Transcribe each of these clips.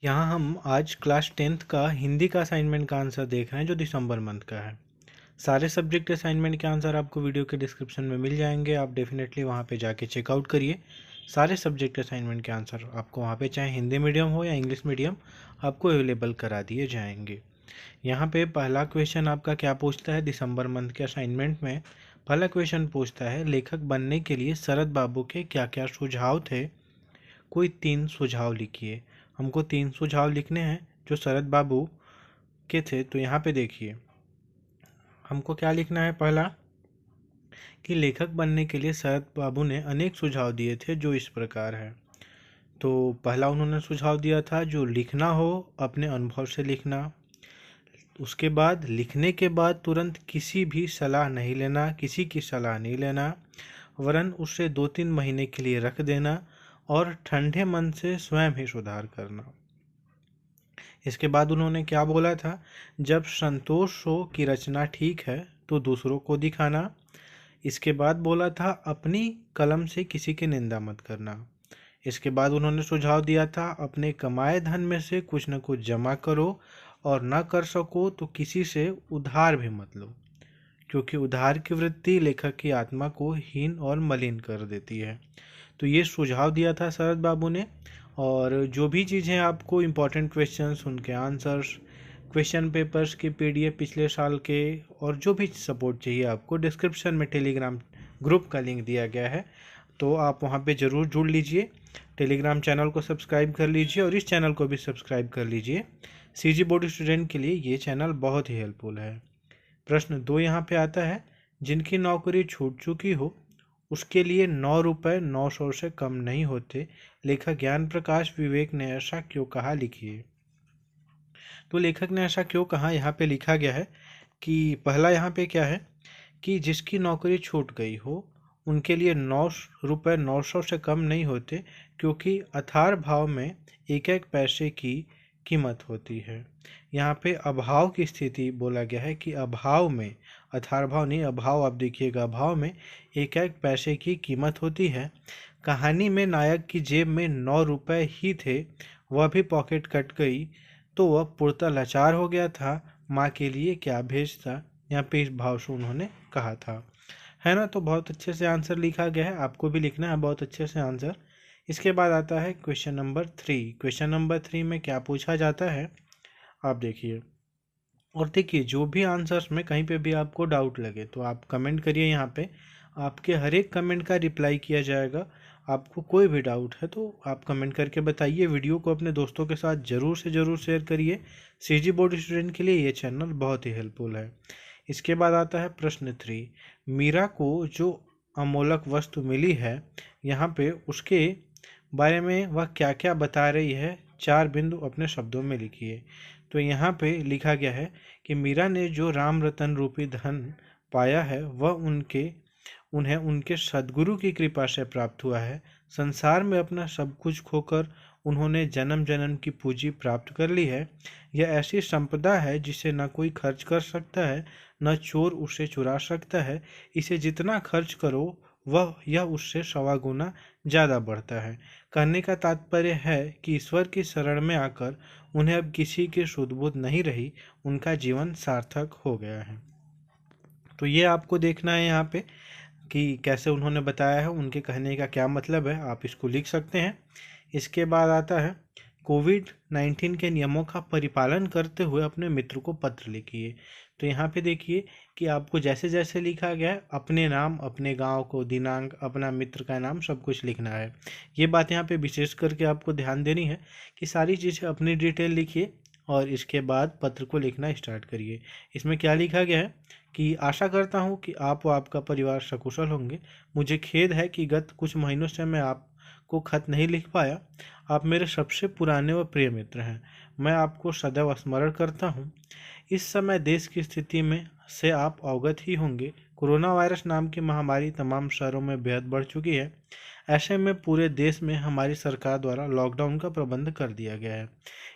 यहाँ हम आज क्लास 10th का हिंदी का असाइनमेंट का आंसर देख रहे हैं जो दिसंबर मंथ का है। सारे सब्जेक्ट असाइनमेंट के आंसर आपको वीडियो के डिस्क्रिप्शन में मिल जाएंगे। आप डेफिनेटली वहाँ पे जाके चेकआउट करिए। सारे सब्जेक्ट असाइनमेंट के आंसर आपको वहाँ पे चाहे हिंदी मीडियम हो या इंग्लिश मीडियम आपको अवेलेबल करा दिए जाएंगे। यहाँ पे पहला क्वेश्चन आपका क्या पूछता है, दिसंबर मंथ के असाइनमेंट में पहला क्वेश्चन पूछता है लेखक बनने के लिए शरद बाबू के क्या क्या सुझाव थे। कोई 3 सुझाव लिखिए। हमको 3 सुझाव लिखने हैं जो शरद बाबू के थे। तो यहाँ पे देखिए हमको क्या लिखना है। पहला कि लेखक बनने के लिए शरद बाबू ने अनेक सुझाव दिए थे जो इस प्रकार है। तो पहला उन्होंने सुझाव दिया था जो लिखना हो अपने अनुभव से लिखना। उसके बाद लिखने के बाद तुरंत किसी भी सलाह नहीं लेना, किसी की सलाह नहीं लेना, वरन उसे 2-3 महीने के लिए रख देना और ठंडे मन से स्वयं ही सुधार करना। इसके बाद उन्होंने क्या बोला था, जब संतोष हो कि रचना ठीक है तो दूसरों को दिखाना। इसके बाद बोला था अपनी कलम से किसी की निंदा मत करना। इसके बाद उन्होंने सुझाव दिया था अपने कमाए धन में से कुछ न कुछ जमा करो और न कर सको तो किसी से उधार भी मत लो, क्योंकि उधार की वृत्ति लेखक की आत्मा को हीन और मलिन कर देती है। तो ये सुझाव दिया था शरद बाबू ने। और जो भी चीज़ें आपको इम्पोर्टेंट क्वेश्चंस, उनके आंसर्स, क्वेश्चन पेपर्स के पीडीएफ पिछले साल के और जो भी सपोर्ट चाहिए आपको, डिस्क्रिप्शन में टेलीग्राम ग्रुप का लिंक दिया गया है, तो आप वहाँ पे ज़रूर जुड़ लीजिए। टेलीग्राम चैनल को सब्सक्राइब कर लीजिए और इस चैनल को भी सब्सक्राइब कर लीजिए। सीजी बोर्ड स्टूडेंट के लिए ये चैनल बहुत ही हेल्पफुल है। प्रश्न 2 यहाँ पे आता है, जिनकी नौकरी छूट चुकी हो उसके लिए 9 रुपये 9 सौ से कम नहीं होते, लेखक ज्ञान प्रकाश विवेक ने ऐसा क्यों कहा, लिखिए। तो लेखक ने ऐसा क्यों कहा यहाँ पे लिखा गया है कि पहला यहाँ पे क्या है कि जिसकी नौकरी छूट गई हो उनके लिए 9 रुपये 9 सौ से कम नहीं होते, क्योंकि अथार भाव में एक एक पैसे की कीमत होती है। यहाँ पे अभाव की स्थिति बोला गया है कि अभाव में, अथार भाव नहीं, अभाव आप देखिएगा, अभाव में एक एक पैसे की कीमत होती है। कहानी में नायक की जेब में 9 रुपये ही थे, वह भी पॉकेट कट गई तो वह पुरता लाचार हो गया था, माँ के लिए क्या भेजता। यहाँ पे इस भाव से उन्होंने कहा था, है ना। तो बहुत अच्छे से आंसर लिखा गया है, आपको भी लिखना है बहुत अच्छे से आंसर। इसके बाद आता है क्वेश्चन नंबर 3। क्वेश्चन नंबर 3 में क्या पूछा जाता है आप देखिए। और देखिए जो भी आंसर्स में कहीं पे भी आपको डाउट लगे तो आप कमेंट करिए। यहाँ पे आपके हर एक कमेंट का रिप्लाई किया जाएगा। आपको कोई भी डाउट है तो आप कमेंट करके बताइए। वीडियो को अपने दोस्तों के साथ ज़रूर से ज़रूर शेयर करिए। सीजी बोर्ड स्टूडेंट के लिए ये चैनल बहुत ही हेल्पफुल है। इसके बाद आता है प्रश्न 3। मीरा को जो अमोलक वस्तु मिली है, यहाँ पे उसके बारे में वह क्या क्या बता रही है, 4 बिंदु अपने शब्दों में लिखिए। तो यहाँ पे लिखा गया है कि मीरा ने जो राम रतन रूपी धन पाया है वह उन्हें उनके सद्गुरु की कृपा से प्राप्त हुआ है। संसार में अपना सब कुछ खोकर उन्होंने जन्म जन्म की पूंजी प्राप्त कर ली है। यह ऐसी संपदा है जिसे न कोई खर्च कर सकता है, न चोर उसे चुरा सकता है। इसे जितना खर्च करो वह यह उससे 1.25 गुना ज़्यादा बढ़ता है। कहने का तात्पर्य है कि ईश्वर की शरण में आकर उन्हें अब किसी की सुध-बुध नहीं रही, उनका जीवन सार्थक हो गया है। तो ये आपको देखना है यहाँ पे कि कैसे उन्होंने बताया है, उनके कहने का क्या मतलब है, आप इसको लिख सकते हैं। इसके बाद आता है कोविड-19 के नियमों का परिपालन करते हुए अपने मित्र को पत्र लिखिए। तो यहाँ पे देखिए कि आपको जैसे जैसे लिखा गया है अपने नाम, अपने गांव को, दिनांक, अपना मित्र का नाम, सब कुछ लिखना है। ये बात यहाँ पे विशेष करके आपको ध्यान देनी है कि सारी चीज़ें अपनी डिटेल लिखिए और इसके बाद पत्र को लिखना स्टार्ट करिए। इसमें क्या लिखा गया है कि आशा करता हूँ कि आप व आपका परिवार सकुशल होंगे। मुझे खेद है कि गत कुछ महीनों से मैं आपको खत नहीं लिख पाया। आप मेरे सबसे पुराने व प्रिय मित्र हैं। मैं आपको सदैव स्मरण करता हूँ। इस समय देश की स्थिति में से आप अवगत ही होंगे। कोरोना वायरस नाम की महामारी तमाम शहरों में बेहद बढ़ चुकी है। ऐसे में पूरे देश में हमारी सरकार द्वारा लॉकडाउन का प्रबंध कर दिया गया है।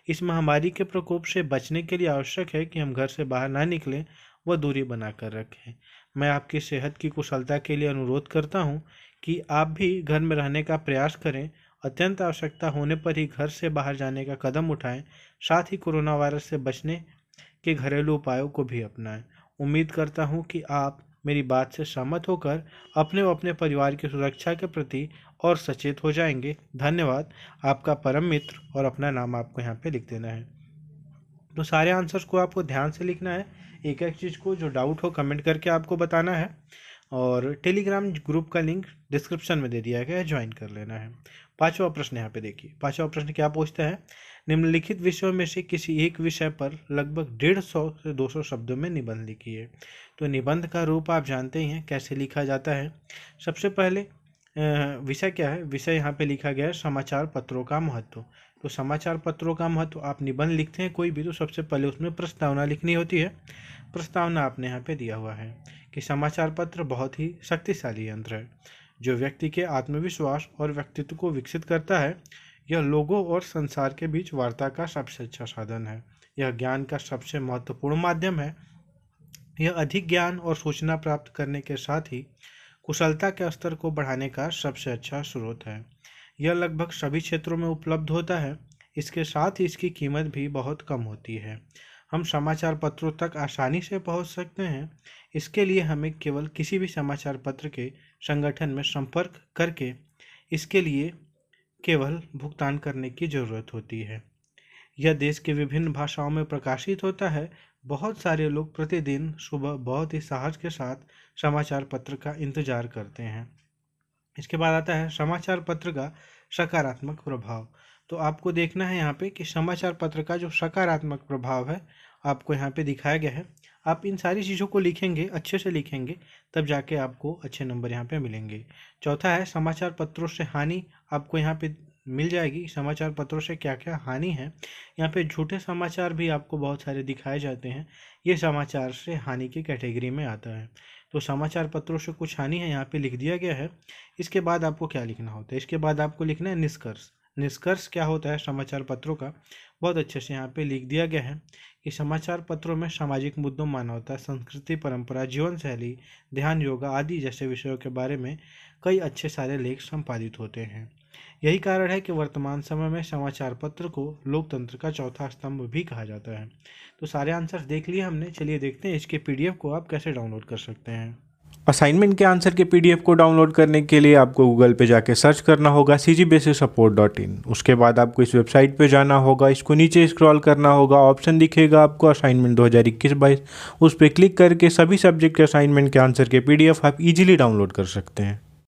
इस महामारी के प्रकोप से बचने के लिए आवश्यक है कि हम घर से बाहर ना निकलें व दूरी बनाकर रखें। मैं आपकी सेहत की कुशलता के लिए अनुरोध करता हूं कि आप भी घर में रहने का प्रयास करें अत्यंत आवश्यकता होने पर ही घर से बाहर जाने का कदम उठाएं। साथ ही कोरोना वायरस से बचने के घरेलू उपायों को भी अपनाएं। उम्मीद करता हूं कि आप मेरी बात से सहमत होकर अपने व अपने परिवार की सुरक्षा के प्रति और सचेत हो जाएंगे। धन्यवाद। आपका परम मित्र, और अपना नाम आपको यहाँ पे लिख देना है। तो सारे आंसर्स को आपको ध्यान से लिखना है, एक एक चीज़ को जो डाउट हो कमेंट करके आपको बताना है, और टेलीग्राम ग्रुप का लिंक डिस्क्रिप्शन में दे दिया गया है, ज्वाइन कर लेना है। पांचवा प्रश्न यहाँ पे देखिए। पांचवा प्रश्न क्या पूछता है, निम्नलिखित विषयों में से किसी एक विषय पर लगभग 150 से 200 शब्दों में निबंध लिखिए। तो निबंध का रूप आप जानते ही हैं कैसे लिखा जाता है। सबसे पहले विषय क्या है, विषय यहाँ पे लिखा गया है समाचार पत्रों का महत्व। तो समाचार पत्रों का महत्व, आप निबंध लिखते हैं कोई भी, तो सबसे पहले उसमें प्रस्तावना लिखनी होती है। प्रस्तावना आपने यहाँ पे दिया हुआ है कि समाचार पत्र बहुत ही शक्तिशाली यंत्र है जो व्यक्ति के आत्मविश्वास और व्यक्तित्व को विकसित करता है। यह लोगों और संसार के बीच वार्ता का सबसे अच्छा साधन है। यह ज्ञान का सबसे महत्वपूर्ण माध्यम है। यह अधिक ज्ञान और सूचना प्राप्त करने के साथ ही कुशलता के स्तर को बढ़ाने का सबसे अच्छा स्रोत है। यह लगभग सभी क्षेत्रों में उपलब्ध होता है। इसके साथ ही इसकी कीमत भी बहुत कम होती है। हम समाचार पत्रों तक आसानी से पहुंच सकते हैं। इसके लिए हमें केवल किसी भी समाचार पत्र के संगठन में संपर्क करके इसके लिए केवल भुगतान करने की ज़रूरत होती है। यह देश के विभिन्न भाषाओं में प्रकाशित होता है। बहुत सारे लोग प्रतिदिन सुबह बहुत ही साहस के साथ समाचार पत्र का इंतजार करते हैं। इसके बाद आता है समाचार पत्र का सकारात्मक प्रभाव। तो आपको देखना है यहाँ पे कि समाचार पत्र का जो सकारात्मक प्रभाव है आपको यहाँ पे दिखाया गया है। आप इन सारी चीज़ों को लिखेंगे, अच्छे से लिखेंगे, तब जाके आपको अच्छे नंबर यहाँ पे मिलेंगे। चौथा है समाचार पत्रों से हानि। आपको यहाँ पे मिल जाएगी समाचार पत्रों से क्या क्या हानि है। यहाँ पे झूठे समाचार भी आपको बहुत सारे दिखाए जाते हैं। ये समाचार से हानि की कैटेगरी में आता है। तो समाचार पत्रों से कुछ हानि है यहाँ पे लिख दिया गया है। इसके बाद आपको क्या लिखना होता है, इसके बाद आपको लिखना है निष्कर्ष। निष्कर्ष क्या होता है समाचार पत्रों का, बहुत अच्छे से यहाँ पे लिख दिया गया है कि समाचार पत्रों में सामाजिक मुद्दों, मानवता, संस्कृति, परंपरा, जीवन शैली, ध्यान, योगा आदि जैसे विषयों के बारे में कई अच्छे सारे लेख संपादित होते हैं। यही कारण है कि वर्तमान समय में समाचार पत्र को लोकतंत्र का चौथा स्तंभ भी कहा जाता है। तो सारे आंसर्स देख लिए हमने। चलिए देखते हैं इसके पीडीएफ को आप कैसे डाउनलोड कर सकते हैं। असाइनमेंट के आंसर के पीडीएफ को डाउनलोड करने के लिए आपको गूगल पे जाके सर्च करना होगा cgbasicsupport.in। उसके बाद आपको इस वेबसाइट पे जाना होगा, इसको नीचे स्क्रॉल करना होगा, ऑप्शन दिखेगा आपको असाइनमेंट 2021-22, उस पर क्लिक करके सभी सब्जेक्ट के असाइनमेंट के आंसर के पीडीएफ आप इजीली डाउनलोड कर सकते हैं।